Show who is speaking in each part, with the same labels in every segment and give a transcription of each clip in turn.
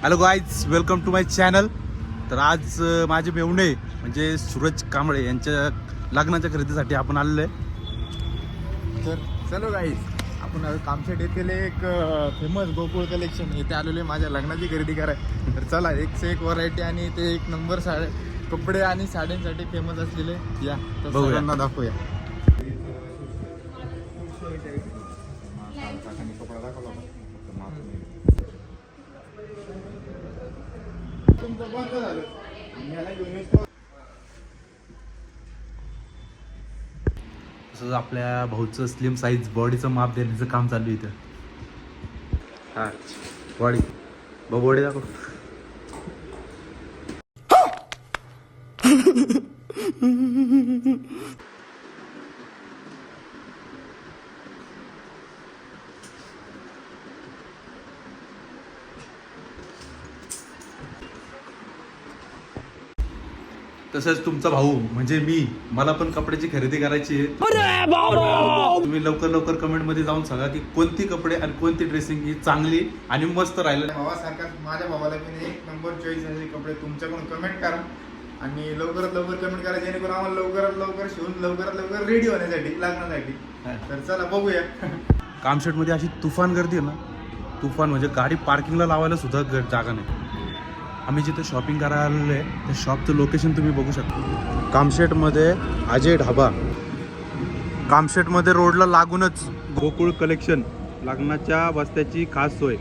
Speaker 1: Hello guys, welcome to my channel. तर आज माझे मेवणे म्हणजे सूरज कांबळे यांच्या लग्नाच्या खरेदीसाठी आपण आलेलो आहे.
Speaker 2: तर चलो गाईज, आपण कामशेट येथील एक फेमस गोकुळ कलेक्शन येथे आलेलो आहे माझ्या लग्नाची खरेदी करायला. तर चला, एक से एक व्हरायटी आणि ते एक नंबर कपडे आणि साड्यांसाठी फेमस असलेले या तर
Speaker 1: बघूया.
Speaker 2: सगळ्यांना दाखवूया.
Speaker 1: तसंच आपल्या भाऊचं स्लिम साईज बॉडीचं माप देण्याचं काम चालू आहे इथं. हा, बॉडी बॉडी दाखव. तसंच तुमचा भाऊ म्हणजे मला पण कपड्याची खरेदी करायची आहे. तुम्ही लवकर कमेंट मध्ये जाऊन सांगा की कोणती कपडे आणि कोणती ड्रेसिंग ही चांगली आणि मस्त राहिलं.
Speaker 2: भावासारखा माझ्या भावाला पण एक नंबर चॉईस असे कपडे तुमच्याकडून कमेंट करा आणि लवकरात लवकर कमेंट करा, जेणेकरून आम्हाला लवकरात लवकर शिवून लवकरात लवकर रेडी होण्यासाठी लग्नासाठी. तर चला बघूया.
Speaker 1: कामशेट मध्ये अशी तुफान गर्दी आहे ना, तुफान म्हणजे गाडी पार्किंगला लावायला सुद्धा जागा नाही. आम्ही जिथे शॉपिंग करायला आलेलो आहे त्या शॉपचं लोकेशन तुम्ही बघू शकता. कामशेटमध्ये अजय ढाबा, कामशेटमध्ये रोडला लागूनच गोकुळ कलेक्शन, लग्नाच्या बस्त्याची खास सोय.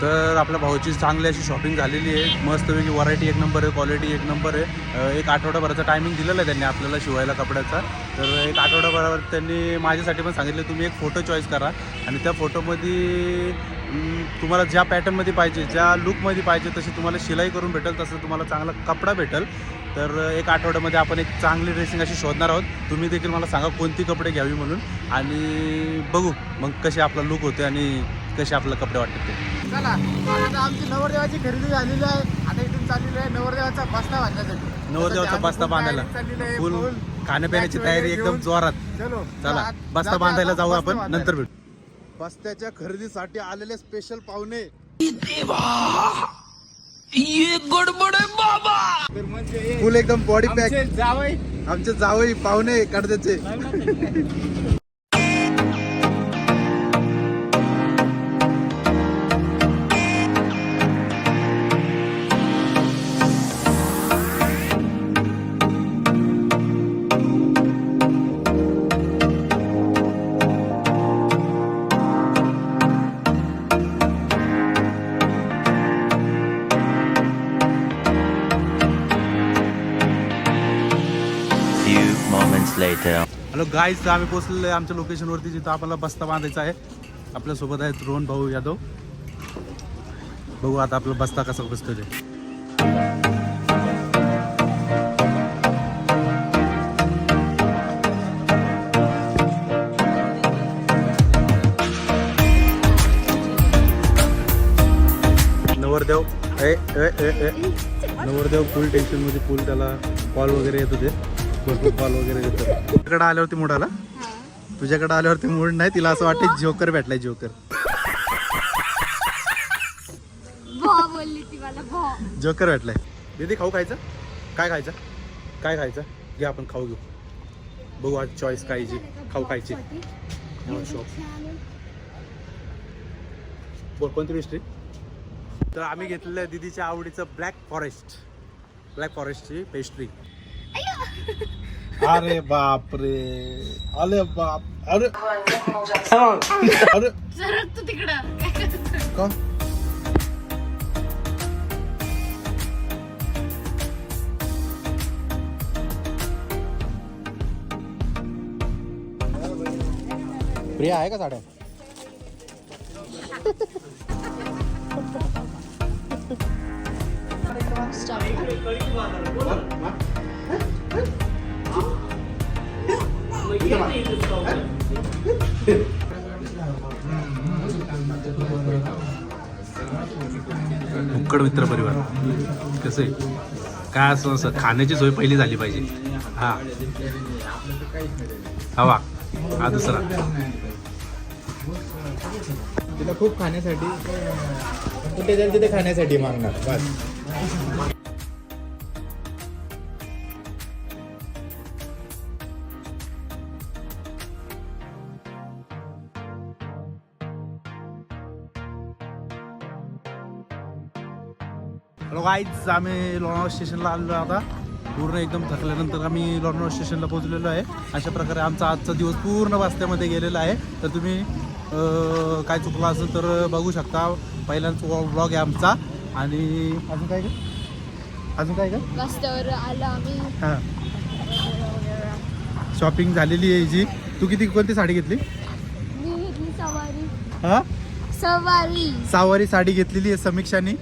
Speaker 1: तर आपल्या भाऊची चांगली अशी शॉपिंग झालेली आहे. मस्तपैकी व्हरायटी एक नंबर आहे, क्वालिटी एक नंबर आहे. एक आठवडाभराचा टायमिंग दिलेला आहे त्यांनी आपल्याला शिवायला कपड्याचा. तर एक आठवडाभरावर त्यांनी माझ्यासाठी पण सांगितलं तुम्ही एक फोटो चॉईस करा आणि त्या फोटोमध्ये तुम्हाला ज्या पॅटर्नमध्ये पाहिजे, ज्या लुकमध्ये पाहिजे तशी तुम्हाला शिलाई करून भेटेल, तसं तुम्हाला चांगला कपडा भेटेल. तर एक आठवड्यामध्ये आपण एक चांगली ड्रेसिंग अशी शोधणार आहोत. तुम्ही देखील मला सांगा कोणती कपडे घ्यावी म्हणून, आणि बघू मग कसे आपला लुक होते आणि कसे आपल्याला कपडे वाटतात ते.
Speaker 2: चला, आता आमची नवरदेवाची खरेदी झालेली आहे. आता इथून चाललेली आहे नवरदेवाचा बस्ता बांधण्यासाठी.
Speaker 1: नवरदेवाचा बस्ता बांधायला फुल खाण्यापिण्याची तयारी एकदम जोरात. चला बस्ता बांधायला जाऊ आपण, नंतर भेटू. बस्त्याच्या खरेदीसाठी आलेले स्पेशल पाहुणे. फुल एकदम बॉडी पॅक. आमचे जावई पाहुणे कडद्याचे. हॅलो गाईज, आम्ही पोहोचलेलो आहे आमच्या लोकेशनवरती जिथं आपल्याला बस्ता बांधायचा आहे. आपल्यासोबत आहेत रोहन भाऊ यादव. बघू आता आपला बस्ता कसा बसतो ते. नवरदेव नवरदेव फुल टेन्शन मध्ये, फुल त्याला कॉल वगैरे येत होते, भरपूर कॉल वगैरे येतो. तुझ्याकडे आल्यावरती मूड आला, तुझ्याकडे आल्यावरती मूड नाही. तिला असं वाटतं जोकर भेटलाय, जोकर. जोकर भेटलाय. दीदी खाऊ खायचं? काय खायचं? काय खायचं? घे आपण खाऊ घेऊ. बघू आज चॉईस खायची, खाऊ खायची. शॉप बोल कोणती पेस्ट्री? तर आम्ही घेतलेलं आहे दीदीच्या आवडीचं ब्लॅक फॉरेस्टची पेस्ट्री. अरे बाप रे, अरे बाप, अरे अरे
Speaker 3: तू तिकडं
Speaker 1: का? प्रिया आहे का साड्या? उक्कड मित्र परिवार कसं आहे, काय असं खाण्याची सोय पहिली झाली पाहिजे. हा हवा हा दुसरा
Speaker 2: तिला खूप खाण्यासाठी कुठे जाईल तिथे खाण्यासाठी मागणार बस.
Speaker 1: हॅलो गाईज, आम्ही लोणावळा स्टेशनला आलेलो आहे आता. पूर्ण एकदम थकल्यानंतर आम्ही लोणावळा स्टेशनला पोहोचलेलो आहे. अशा प्रकारे आमचा आजचा दिवस पूर्ण वाजत्यामध्ये गेलेला आहे. तर तुम्ही काय चुकलं असेल तर बघू शकता. पहिल्यांदा व्लॉग आहे आमचा. आणि अजून काय का
Speaker 3: रस्त्यावर आलो आम्ही.
Speaker 1: हां, शॉपिंग झालेली आहे जी. तू कोणती साडी घेतली?
Speaker 3: मी घेतली सवारी.
Speaker 1: हां, सहावारी साडी घेतलेली आहे समीक्षाने.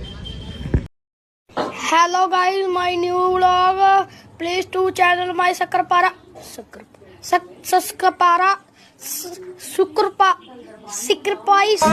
Speaker 4: Hello guys, my new vlog. Please to channel my Sakrapara. Sakrapara. Sukrapa. Sacrifice.